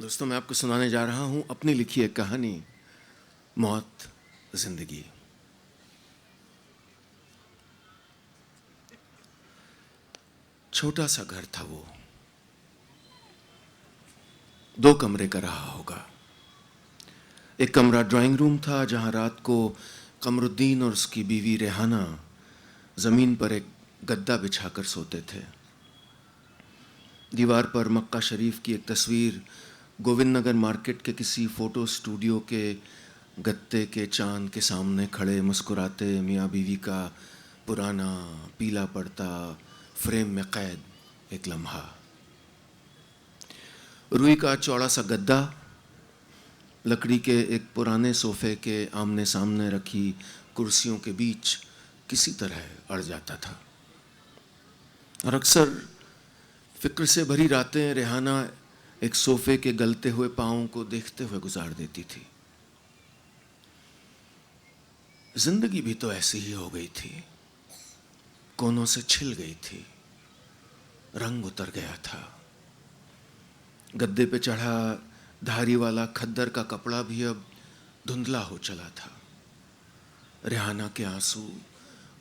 दोस्तों, मैं आपको सुनाने जा रहा हूं अपनी लिखी एक कहानी, मौत जिंदगी। छोटा सा घर था वो, 2 कमरे का रहा होगा। एक कमरा ड्राइंग रूम था जहां रात को कमरुद्दीन और उसकी बीवी रेहाना जमीन पर एक गद्दा बिछाकर सोते थे। दीवार पर मक्का शरीफ की एक तस्वीर, गोविंद नगर मार्केट के किसी फोटो स्टूडियो के गत्ते के चांद के सामने खड़े मुस्कुराते मियाँ बीवी का पुराना पीला पड़ता फ्रेम में कैद एक लम्हा। रुई का चौड़ा सा गद्दा लकड़ी के एक पुराने सोफे के आमने सामने रखी कुर्सियों के बीच किसी तरह अड़ जाता था। और अक्सर फिक्र से भरी रातें रेहाना एक सोफे के गलते हुए पांवों को देखते हुए गुजार देती थी। जिंदगी भी तो ऐसी ही हो गई थी, कोनों से छिल गई थी, रंग उतर गया था। गद्दे पे चढ़ा धारी वाला खद्दर का कपड़ा भी अब धुंधला हो चला था। रेहाना के आंसू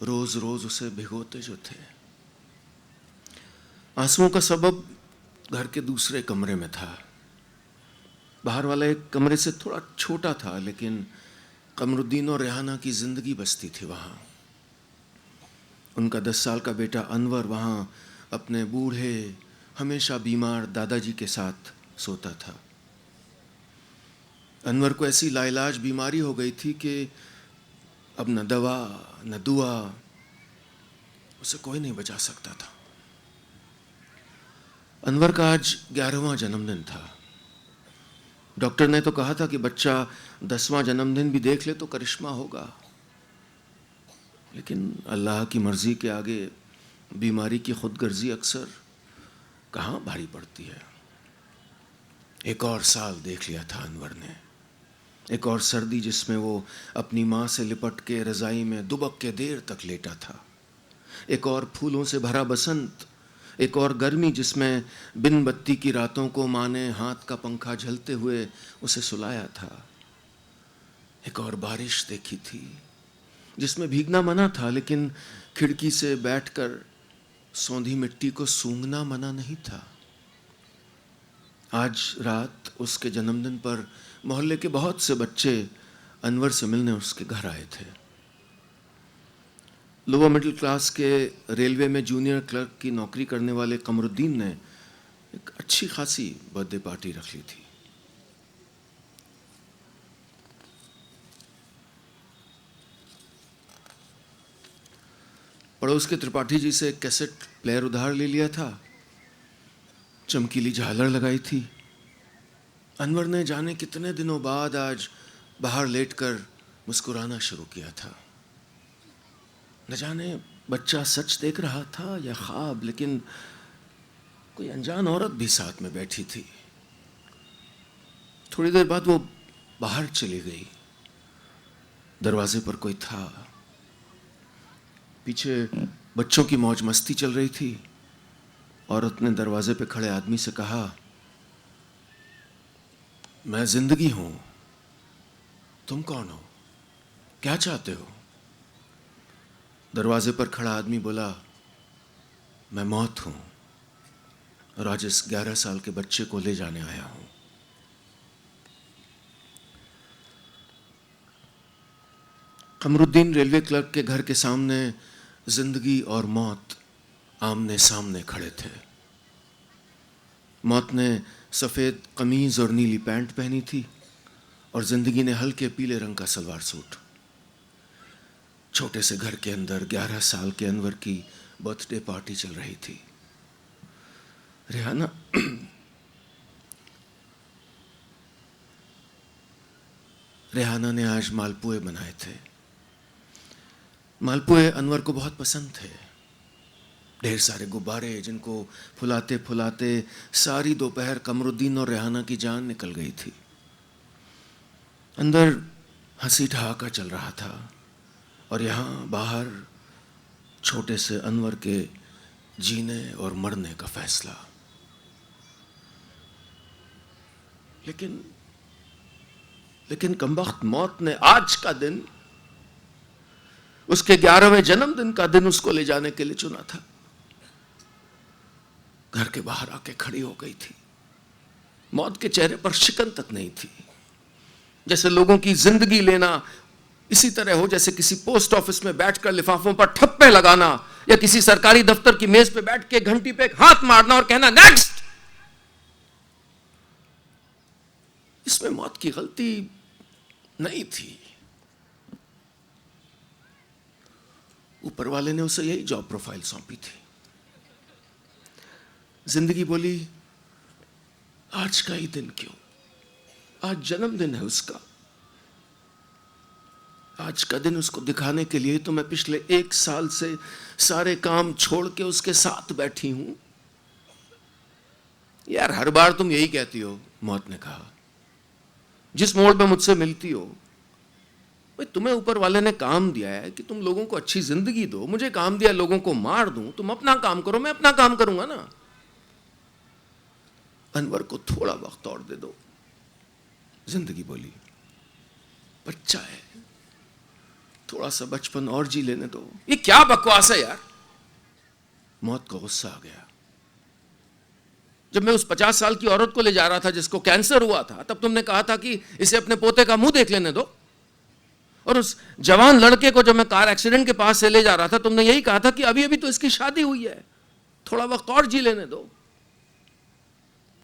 रोज रोज उसे भिगोते जो थे। आंसुओं का सबब घर के दूसरे कमरे में था। बाहर वाला एक कमरे से थोड़ा छोटा था, लेकिन कमरुद्दीन और रेहाना की जिंदगी बसती थी वहाँ। उनका 10 साल का बेटा अनवर वहाँ अपने बूढ़े हमेशा बीमार दादाजी के साथ सोता था। अनवर को ऐसी लाइलाज बीमारी हो गई थी कि अब न दवा न दुआ, उसे कोई नहीं बचा सकता था। अनवर का आज 11वां जन्मदिन था। डॉक्टर ने तो कहा था कि बच्चा 10वां जन्मदिन भी देख ले तो करिश्मा होगा, लेकिन अल्लाह की मर्जी के आगे बीमारी की खुदगर्जी अक्सर कहाँ भारी पड़ती है। एक और साल देख लिया था अनवर ने, एक और सर्दी जिसमें वो अपनी माँ से लिपट के रज़ाई में दुबक के देर तक लेटा था, एक और फूलों से भरा बसंत, एक और गर्मी जिसमें बिन बत्ती की रातों को माँ ने हाथ का पंखा झलते हुए उसे सुलाया था, एक और बारिश देखी थी जिसमें भीगना मना था, लेकिन खिड़की से बैठकर सौंधी मिट्टी को सूंघना मना नहीं था। आज रात उसके जन्मदिन पर मोहल्ले के बहुत से बच्चे अनवर से मिलने उसके घर आए थे। लोअर मिडिल क्लास के रेलवे में जूनियर क्लर्क की नौकरी करने वाले कमरुद्दीन ने एक अच्छी खासी बर्थडे पार्टी रख ली थी। पड़ोस के त्रिपाठी जी से एक कैसेट प्लेयर उधार ले लिया था, चमकीली झालर लगाई थी। अनवर ने जाने कितने दिनों बाद आज बाहर लेटकर मुस्कुराना शुरू किया था। न जाने बच्चा सच देख रहा था या ख्वाब, लेकिन कोई अनजान औरत भी साथ में बैठी थी। थोड़ी देर बाद वो बाहर चली गई। दरवाजे पर कोई था। पीछे बच्चों की मौज मस्ती चल रही थी। औरत ने दरवाजे पे खड़े आदमी से कहा, मैं जिंदगी हूं, तुम कौन हो, क्या चाहते हो? दरवाजे पर खड़ा आदमी बोला, मैं मौत हूं और आज इस 11 साल के बच्चे को ले जाने आया हूं। कमरुद्दीन रेलवे क्लर्क के घर के सामने जिंदगी और मौत आमने सामने खड़े थे। मौत ने सफ़ेद कमीज और नीली पैंट पहनी थी और जिंदगी ने हल्के पीले रंग का सलवार सूट। छोटे से घर के अंदर 11 साल के अनवर की बर्थडे पार्टी चल रही थी। रेहाना ने आज मालपुए बनाए थे। मालपुए अनवर को बहुत पसंद थे। ढेर सारे गुब्बारे जिनको फुलाते फुलाते सारी दोपहर कमरुद्दीन और रेहाना की जान निकल गई थी। अंदर हंसी ठहाका चल रहा था और यहाँ बाहर छोटे से अनवर के जीने और मरने का फैसला। लेकिन कमबख्त मौत ने आज का दिन, उसके 11वें जन्मदिन का दिन उसको ले जाने के लिए चुना था। घर के बाहर आके खड़ी हो गई थी। मौत के चेहरे पर शिकन तक नहीं थी। जैसे लोगों की जिंदगी लेना इसी तरह हो जैसे किसी पोस्ट ऑफिस में बैठकर लिफाफों पर ठप्पे लगाना, या किसी सरकारी दफ्तर की मेज पे बैठ के घंटी पे एक हाथ मारना और कहना नेक्स्ट। इसमें मौत की गलती नहीं थी। ऊपर वाले ने उसे यही जॉब प्रोफाइल सौंपी थी। जिंदगी बोली आज का ही दिन क्यों, आज जन्मदिन है उसका। आज का दिन उसको दिखाने के लिए तो मैं पिछले 1 साल से सारे काम छोड़ के उसके साथ बैठी हूं। यार हर बार तुम यही कहती हो, मौत ने कहा। जिस मोड़ पे मुझसे मिलती हो, भाई तुम्हें ऊपर वाले ने काम दिया है कि तुम लोगों को अच्छी जिंदगी दो। मुझे काम दिया लोगों को मार दूं। तुम अपना काम करो, मैं अपना काम करूंगा ना। अनवर को थोड़ा वक्त और दे दो। जिंदगी बोली बच्चा है, थोड़ा सा बचपन और जी लेने दो। ये क्या बकवास है यार। मौत को गुस्सा आ गया। जब मैं उस 50 साल की औरत को ले जा रहा था जिसको कैंसर हुआ था, तब तुमने कहा था कि इसे अपने पोते का मुंह देख लेने दो। और उस जवान लड़के को जब मैं कार एक्सीडेंट के पास से ले जा रहा था, तुमने यही कहा था कि अभी अभी तो इसकी शादी हुई है, थोड़ा वक्त और जी लेने दो।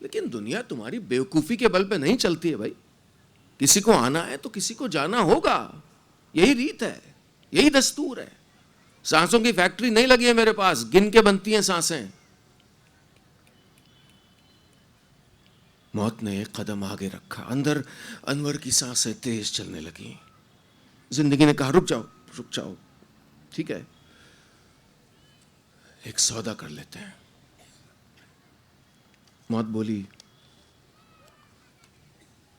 लेकिन दुनिया तुम्हारी बेवकूफी के बल पे नहीं चलती है भाई। किसी को आना है तो किसी को जाना होगा। यही रीत है, यही दस्तूर है। सांसों की फैक्ट्री नहीं लगी है मेरे पास, गिन के बनती हैं सांसें। मौत ने एक कदम आगे रखा। अंदर अनवर की सांसें तेज चलने लगी। जिंदगी ने कहा रुक जाओ, ठीक है, एक सौदा कर लेते हैं। मौत बोली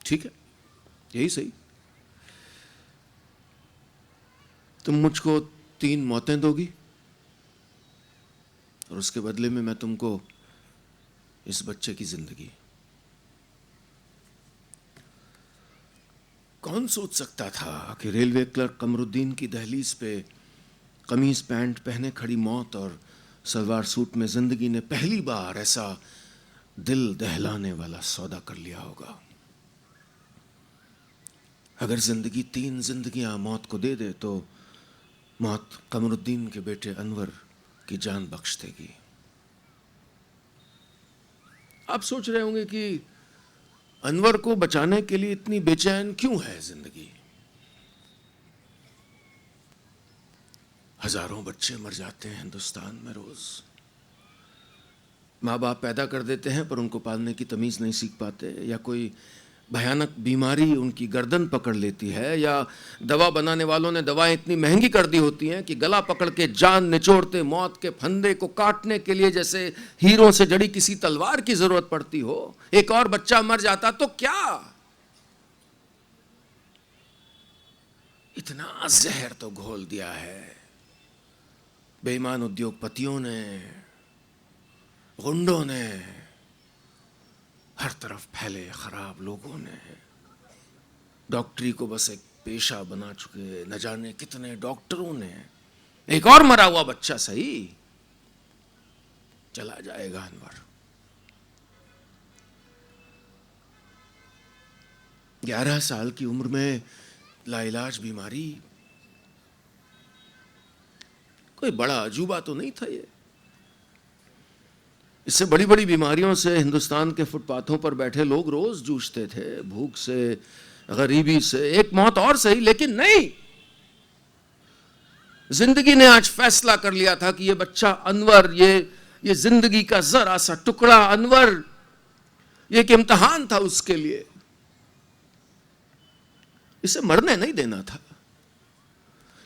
ठीक है, यही सही। तुम मुझको 3 मौतें दोगी और उसके बदले में मैं तुमको इस बच्चे की जिंदगी। कौन सोच सकता था कि रेलवे क्लर्क कमरुद्दीन की दहलीज पे कमीज पैंट पहने खड़ी मौत और सलवार सूट में जिंदगी ने पहली बार ऐसा दिल दहलाने वाला सौदा कर लिया होगा। अगर जिंदगी 3 जिंदगियां मौत को दे दे तो मौत कमरुद्दीन के बेटे अनवर की जान बख्श देगी। आप सोच रहे होंगे कि अनवर को बचाने के लिए इतनी बेचैन क्यों है जिंदगी। हजारों बच्चे मर जाते हैं हिंदुस्तान में रोज। माँ बाप पैदा कर देते हैं पर उनको पालने की तमीज नहीं सीख पाते, या कोई भयानक बीमारी उनकी गर्दन पकड़ लेती है, या दवा बनाने वालों ने दवाएं इतनी महंगी कर दी होती हैं कि गला पकड़ के जान निचोड़ते मौत के फंदे को काटने के लिए जैसे हीरों से जड़ी किसी तलवार की जरूरत पड़ती हो। एक और बच्चा मर जाता तो क्या। इतना जहर तो घोल दिया है बेईमान उद्योगपतियों ने, गुंडों ने, हर तरफ फैले खराब लोगों ने। डॉक्टरी को बस एक पेशा बना चुके न जाने कितने डॉक्टरों ने। एक और मरा हुआ बच्चा सही, चला जाएगा अनवर। 11 साल की उम्र में लाइलाज बीमारी, कोई बड़ा अजूबा तो नहीं था ये। इससे बड़ी बड़ी बीमारियों से हिंदुस्तान के फुटपाथों पर बैठे लोग रोज जूझते थे, भूख से, गरीबी से, एक मौत और सही। लेकिन नहीं, जिंदगी ने आज फैसला कर लिया था कि ये बच्चा अनवर, ये जिंदगी का जरा सा टुकड़ा अनवर, ये एक इम्तिहान था उसके लिए। इसे मरने नहीं देना था,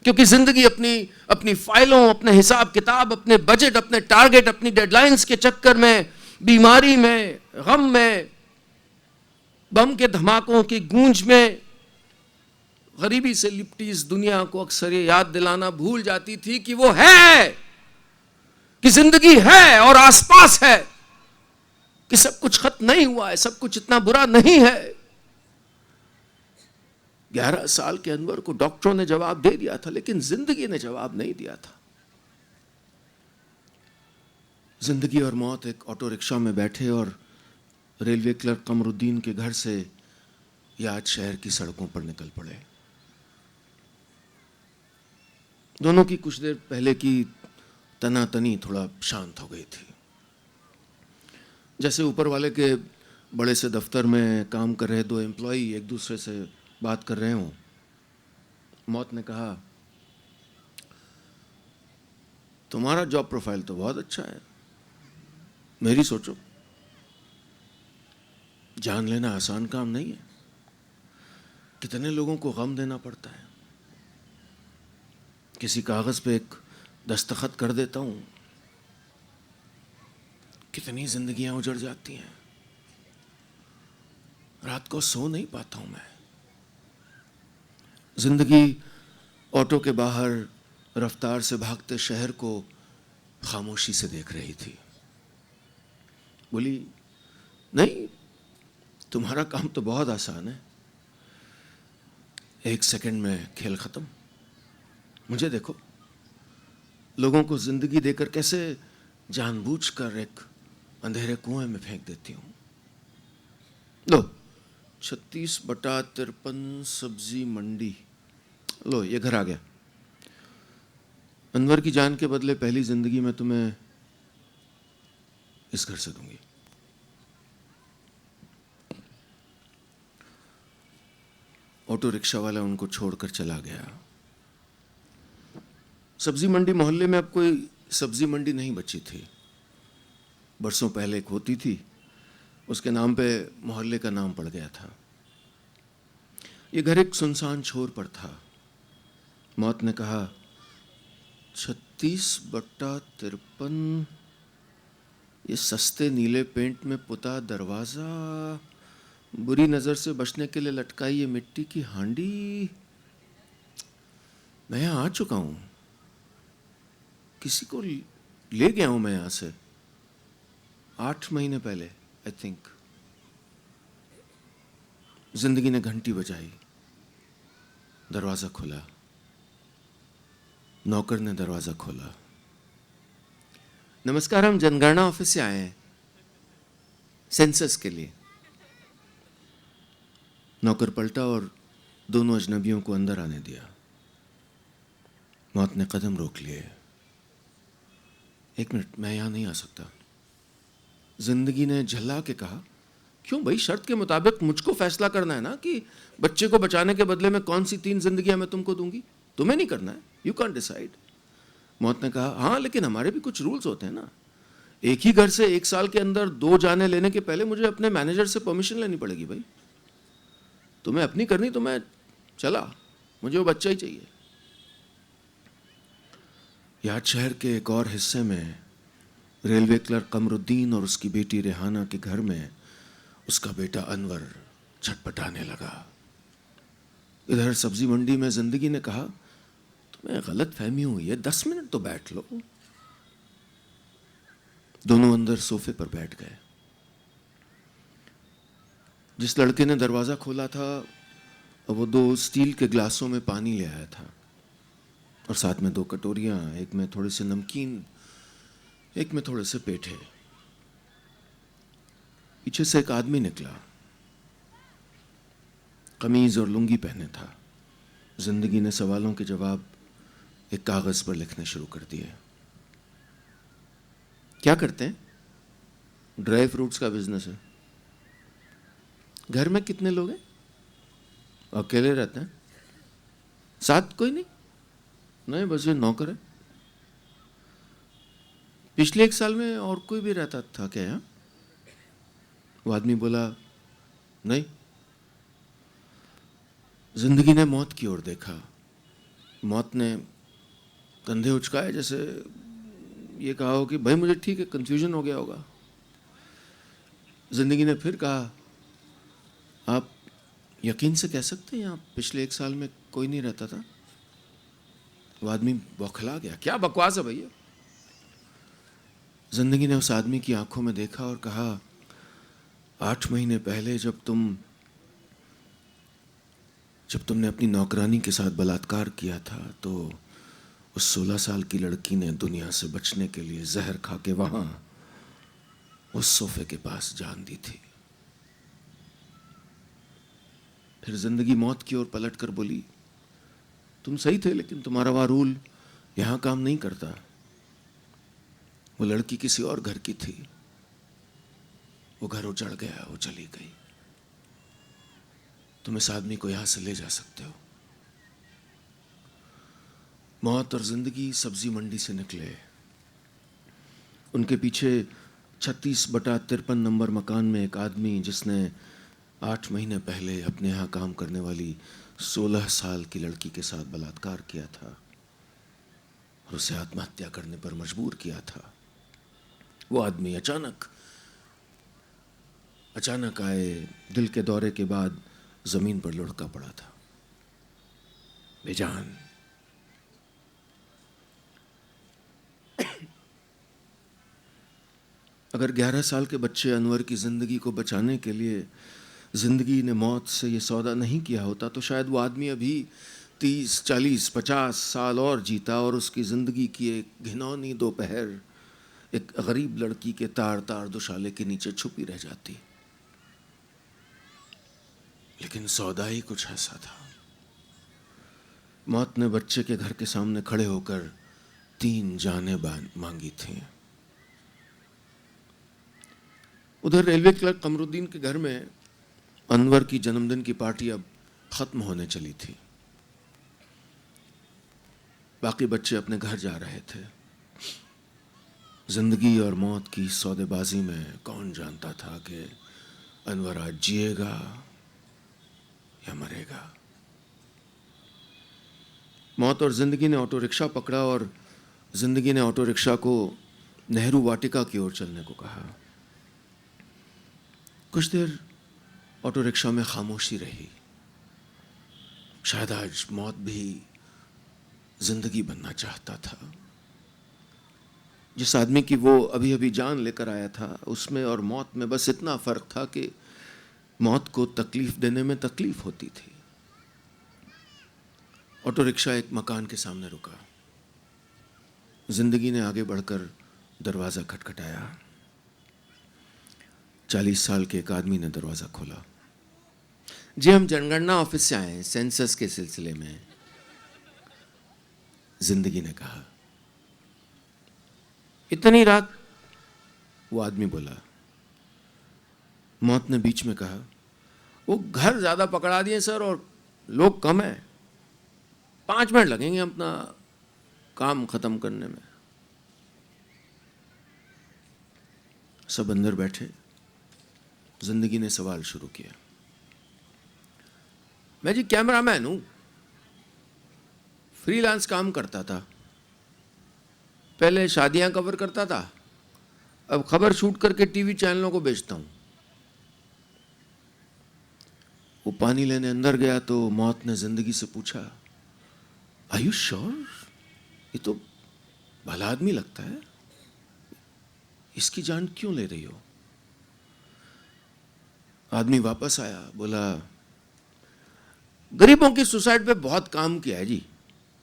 क्योंकि जिंदगी अपनी फाइलों, अपने हिसाब किताब, अपने बजट, अपने टारगेट, अपनी डेडलाइंस के चक्कर में, बीमारी में, गम में, बम के धमाकों की गूंज में, गरीबी से लिपटी इस दुनिया को अक्सर ये याद दिलाना भूल जाती थी कि वो है, कि जिंदगी है और आसपास है, कि सब कुछ खत्म नहीं हुआ है, सब कुछ इतना बुरा नहीं है। 11 साल के अनवर को डॉक्टरों ने जवाब दे दिया था, लेकिन जिंदगी ने जवाब नहीं दिया था। जिंदगी और मौत एक ऑटो रिक्शा में बैठे और रेलवे क्लर्क कमरुद्दीन के घर से याद शहर की सड़कों पर निकल पड़े। दोनों की कुछ देर पहले की तनातनी थोड़ा शांत हो गई थी, जैसे ऊपर वाले के बड़े से दफ्तर में काम कर रहे दो एम्प्लॉई एक दूसरे से बात कर रहे हों। मौत ने कहा, तुम्हारा जॉब प्रोफाइल तो बहुत अच्छा है, मेरी सोचो। जान लेना आसान काम नहीं है, कितने लोगों को गम देना पड़ता है। किसी कागज पे एक दस्तखत कर देता हूं, कितनी जिंदगियां उजड़ जाती हैं। रात को सो नहीं पाता हूं मैं। जिंदगी ऑटो के बाहर रफ्तार से भागते शहर को खामोशी से देख रही थी। बोली, नहीं, तुम्हारा काम तो बहुत आसान है, 1 सेकंड में खेल खत्म। मुझे देखो, लोगों को जिंदगी देकर कैसे जानबूझकर एक अंधेरे कुएं में फेंक देती हूं। लो, 36/53 सब्जी मंडी, लो ये घर आ गया। अनवर की जान के बदले पहली जिंदगी में तुम्हें इस घर से दूंगी। ऑटो रिक्शा वाला उनको छोड़कर चला गया। सब्जी मंडी मोहल्ले में अब कोई सब्जी मंडी नहीं बची थी। बरसों पहले एक होती थी, उसके नाम पे मोहल्ले का नाम पड़ गया था। ये घर एक सुनसान छोर पर था। मौत ने कहा, 36/53, ये सस्ते नीले पेंट में पुता दरवाजा, बुरी नजर से बचने के लिए लटकाई ये मिट्टी की हांडी। मैं यहां आ चुका हूं, किसी को ले गया हूं मैं यहां से 8 महीने पहले, आई थिंक। जिंदगी ने घंटी बजाई, दरवाजा खुला। नौकर ने दरवाजा खोला। नमस्कार, हम जनगणना ऑफिस से आए हैं सेंसस के लिए। नौकर पलटा और दोनों अजनबियों को अंदर आने दिया। मौत ने कदम रोक लिए। 1 मिनट, मैं यहां नहीं आ सकता। जिंदगी ने झल्ला के कहा, क्यों भाई, शर्त के मुताबिक मुझको फैसला करना है ना कि बच्चे को बचाने के बदले में कौन सी 3 जिंदगियां मैं तुमको दूंगी। तुम्हें नहीं करना है, यू कैन डिसाइड। मौत ने कहा, हाँ लेकिन हमारे भी कुछ रूल्स होते हैं ना। एक ही घर से 1 साल के अंदर 2 जाने लेने के पहले मुझे अपने मैनेजर से परमिशन लेनी पड़ेगी भाई। तुम्हें अपनी करनी तो मैं चला, मुझे वो बच्चा ही चाहिए। याद शहर के एक और हिस्से में रेलवे क्लर्क कमरुद्दीन और उसकी बेटी रेहाना के घर में उसका बेटा अनवर छटपटाने लगा। इधर सब्जी मंडी में जिंदगी ने कहा, तुम्हें गलत फहमी हुई है, 10 मिनट तो बैठ लो। दोनों अंदर सोफे पर बैठ गए। जिस लड़के ने दरवाजा खोला था वो 2 स्टील के ग्लासों में पानी ले आया था और साथ में 2 कटोरियां, एक में थोड़े से नमकीन, एक में थोड़े से पेठे। पीछे से एक आदमी निकला, कमीज और लुंगी पहने था। जिंदगी ने सवालों के जवाब एक कागज पर लिखने शुरू कर दिए। क्या करते हैं? ड्राई फ्रूट्स का बिजनेस है। घर में कितने लोग हैं? अकेले रहते हैं। साथ कोई नहीं? नहीं, बस ये नौकर है। पिछले 1 साल में और कोई भी रहता था क्या यहाँ? वो आदमी बोला, नहीं। जिंदगी ने मौत की ओर देखा। मौत ने कंधे उचकाए, जैसे ये कहा हो कि भाई मुझे ठीक है, कंफ्यूजन हो गया होगा। जिंदगी ने फिर कहा, आप यकीन से कह सकते हैं यहाँ पिछले 1 साल में कोई नहीं रहता था? वो आदमी बौखला गया, क्या बकवास है भैया। जिंदगी ने उस आदमी की आंखों में देखा और कहा, 8 महीने पहले जब तुम जब तुमने अपनी नौकरानी के साथ बलात्कार किया था तो उस 16 साल की लड़की ने दुनिया से बचने के लिए जहर खा के वहां उस सोफे के पास जान दी थी। फिर जिंदगी मौत की ओर पलट कर बोली, तुम सही थे लेकिन तुम्हारा वह रूल यहां काम नहीं करता। वो लड़की किसी और घर की थी, वो घर उजड़ गया, वो चली गई। तुम इस आदमी को यहां से ले जा सकते हो। मौत और जिंदगी सब्जी मंडी से निकले। उनके पीछे 36/53 नंबर मकान में एक आदमी, जिसने 8 महीने पहले अपने यहाँ काम करने वाली 16 साल की लड़की के साथ बलात्कार किया था और उसे आत्महत्या करने पर मजबूर किया था, वो आदमी अचानक आए, दिल के दौरे के बाद जमीन पर लुढ़का पड़ा था, बेजान। अगर 11 साल के बच्चे अनवर की जिंदगी को बचाने के लिए जिंदगी ने मौत से ये सौदा नहीं किया होता तो शायद वो आदमी अभी 30, 40, 50 साल और जीता और उसकी जिंदगी की एक घिनौनी दोपहर एक गरीब लड़की के तार तार दुशाले के नीचे छुपी रह जाती। लेकिन सौदा ही कुछ ऐसा था। मौत ने बच्चे के घर के सामने खड़े होकर 3 जानें मांगी थी। उधर रेलवे क्लर्क कमरुद्दीन के घर में अनवर की जन्मदिन की पार्टी अब खत्म होने चली थी। बाकी बच्चे अपने घर जा रहे थे। जिंदगी और मौत की सौदेबाजी में कौन जानता था कि अनवर आज जिएगा या मरेगा। मौत और जिंदगी ने ऑटो रिक्शा पकड़ा और जिंदगी ने ऑटो रिक्शा को नेहरू वाटिका की ओर चलने को कहा। कुछ देर ऑटो रिक्शा में खामोशी रही। शायद आज मौत भी जिंदगी बनना चाहता था। जिस आदमी की वो अभी अभी जान लेकर आया था, उसमें और मौत में बस इतना फर्क था कि मौत को तकलीफ देने में तकलीफ होती थी। ऑटो रिक्शा एक मकान के सामने रुका। जिंदगी ने आगे बढ़कर दरवाजा खटखटाया। 40 साल के एक आदमी ने दरवाजा खोला। जी, हम जनगणना ऑफिस से आए हैं, सेंसस के सिलसिले में, जिंदगी ने कहा। इतनी रात? वो आदमी बोला। मौत ने बीच में कहा, वो घर ज्यादा पकड़ा दिए सर और लोग कम है, 5 मिनट लगेंगे अपना काम खत्म करने में। सब अंदर बैठे। जिंदगी ने सवाल शुरू किया। मैं जी कैमरामैन हूं, फ्रीलांस काम करता था। पहले शादियां कवर करता था, अब खबर शूट करके टीवी चैनलों को बेचता हूं। वो पानी लेने अंदर गया तो मौत ने जिंदगी से पूछा, आर यू श्योर? ये तो भला आदमी लगता है, इसकी जान क्यों ले रही हो? आदमी वापस आया, बोला, गरीबों की सुसाइड पे बहुत काम किया है जी,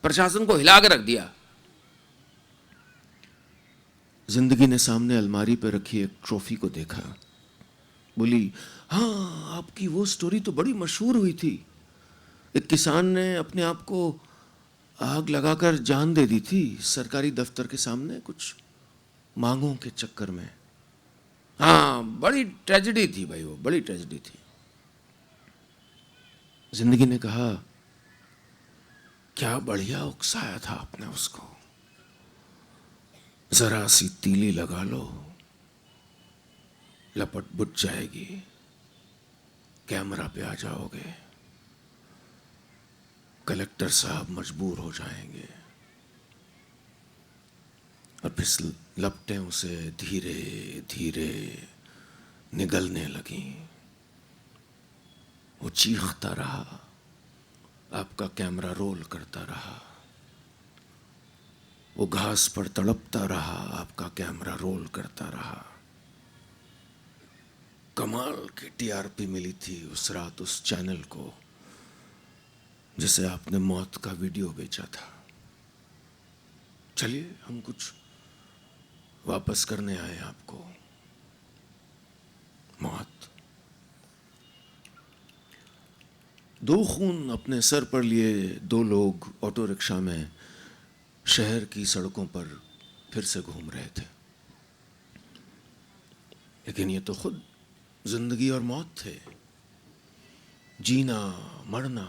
प्रशासन को हिला के रख दिया। जिंदगी ने सामने अलमारी पे रखी एक ट्रॉफी को देखा। बोली, हाँ, आपकी वो स्टोरी तो बड़ी मशहूर हुई थी। एक किसान ने अपने आप को आग लगाकर जान दे दी थी सरकारी दफ्तर के सामने, कुछ मांगों के चक्कर में। हाँ, बड़ी ट्रेजेडी थी भाई, वो बड़ी ट्रेजेडी थी। जिंदगी ने कहा, क्या बढ़िया उकसाया था आपने उसको, जरा सी तीली लगा लो, लपट बुझ जाएगी, कैमरा पे आ जाओगे, कलेक्टर साहब मजबूर हो जाएंगे। और फिर लपटें उसे धीरे धीरे निगलने लगी। वो चीखता रहा, आपका कैमरा रोल करता रहा। वो घास पर तड़पता रहा, आपका कैमरा रोल करता रहा। कमाल की टीआरपी मिली थी उस रात उस चैनल को। जिसे आपने मौत का वीडियो बेचा था। चलिए हम कुछ वापस करने आए आपको। मौत। दो खून अपने सर पर लिए दो लोग ऑटो रिक्शा में शहर की सड़कों पर फिर से घूम रहे थे, लेकिन ये तो खुद जिंदगी और मौत थे। जीना मरना,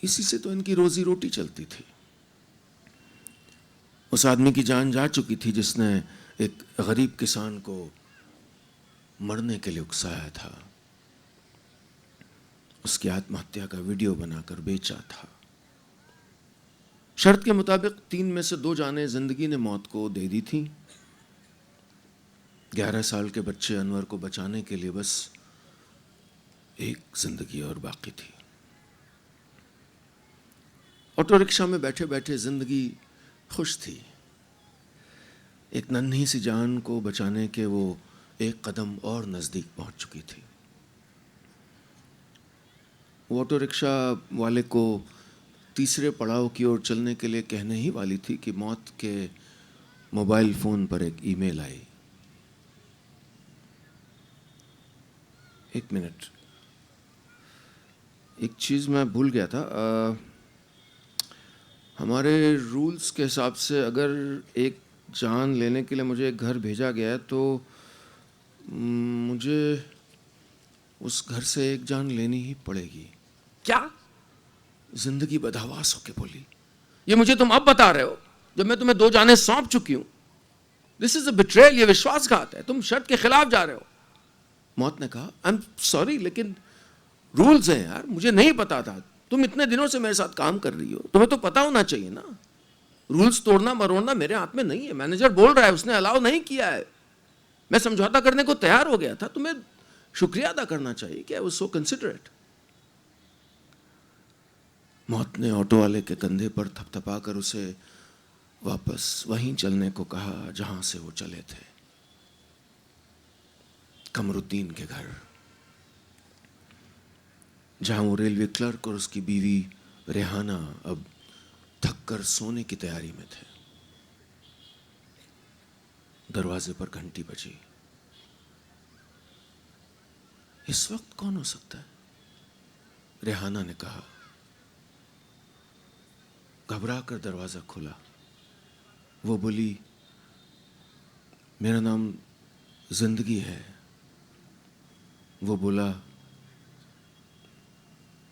इसी से तो इनकी रोजी रोटी चलती थी। उस आदमी की जान जा चुकी थी जिसने एक गरीब किसान को मरने के लिए उकसाया था, उसकी आत्महत्या का वीडियो बनाकर बेचा था। शर्त के मुताबिक 3 में से 2 जानें जिंदगी ने मौत को दे दी थी। 11 साल के बच्चे अनवर को बचाने के लिए बस एक जिंदगी और बाकी थी। ऑटो रिक्शा में बैठे बैठे जिंदगी खुश थी। एक नन्ही सी जान को बचाने के वो एक कदम और नजदीक पहुंच चुकी थी। वो ऑटो रिक्शा वाले को तीसरे पड़ाव की ओर चलने के लिए कहने ही वाली थी कि मौत के मोबाइल फोन पर एक ईमेल आई। एक मिनट, एक चीज मैं भूल गया था। हमारे रूल्स के हिसाब से अगर एक जान लेने के लिए मुझे एक घर भेजा गया है तो मुझे उस घर से एक जान लेनी ही पड़ेगी। क्या? जिंदगी बदहवास होके बोली, ये मुझे तुम अब बता रहे हो जब मैं तुम्हें 2 जानें सौंप चुकी हूं? दिस इज अ बिट्रेयल, ये विश्वासघात है, तुम शर्त के खिलाफ जा रहे हो। मौत ने कहा, आई एम सॉरी, लेकिन रूल्स हैं यार, मुझे नहीं पता था। तुम इतने दिनों से मेरे साथ काम कर रही हो, तुम्हें तो पता होना चाहिए ना। रूल्स तोड़ना मरोड़ना मेरे हाथ में नहीं है। मैनेजर बोल रहा है, उसने अलाउ नहीं किया है। मैं समझौता करने को तैयार हो गया था। तुम्हें शुक्रिया अदा करना चाहिए कि आई वाज सो कंसिडरेट। मौत ने ऑटो वाले के कंधे पर थपथपाकर उसे वापस वहीं चलने को कहा जहां से वो चले थे, कमरुद्दीन के घर, जहां वो रेलवे क्लर्क और उसकी बीवी रेहाना अब थककर सोने की तैयारी में थे। दरवाजे पर घंटी बजी। इस वक्त कौन हो सकता है? रेहाना ने कहा। घबरा कर दरवाजा खुला। वो बोली, मेरा नाम जिंदगी है। वो बोला,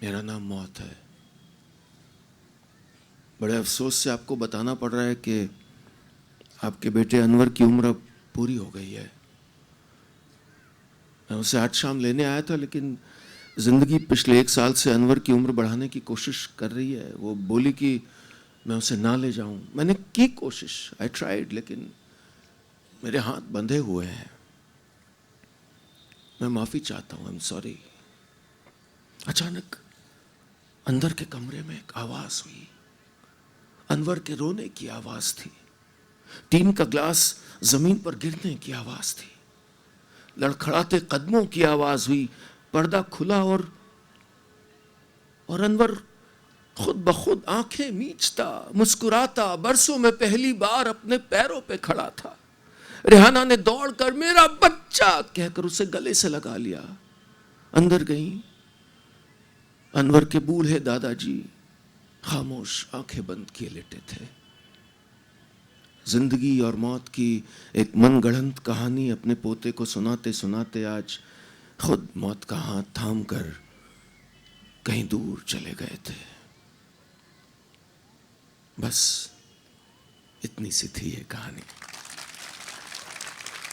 मेरा नाम मौत है। बड़े अफसोस से आपको बताना पड़ रहा है कि आपके बेटे अनवर की उम्र अब पूरी हो गई है। मैं उसे आज शाम लेने आया था, लेकिन जिंदगी पिछले 1 साल से अनवर की उम्र बढ़ाने की कोशिश कर रही है। वो बोली कि मैं उसे ना ले जाऊं। मैंने की कोशिश, आई ट्राइड, लेकिन मेरे हाथ बंधे हुए हैं। मैं माफी चाहता हूं, आई एम सॉरी। अचानक अंदर के कमरे में एक आवाज हुई। अनवर के रोने की आवाज थी। टीन का ग्लास जमीन पर गिरने की आवाज थी। लड़खड़ाते कदमों की आवाज हुई। पर्दा खुला और अनवर खुद ब खुद आंखें मीचता मुस्कुराता बरसों में पहली बार अपने पैरों पे खड़ा था। रेहाना ने दौड़कर मेरा बच्चा कहकर उसे गले से लगा लिया। अंदर गई। अनवर के बूढ़े दादाजी खामोश आंखें बंद किए लेटे थे। जिंदगी और मौत की एक मनगढ़ंत कहानी अपने पोते को सुनाते सुनाते आज खुद मौत का हाथ थाम कर कहीं दूर चले गए थे। बस इतनी सी थी ये कहानी।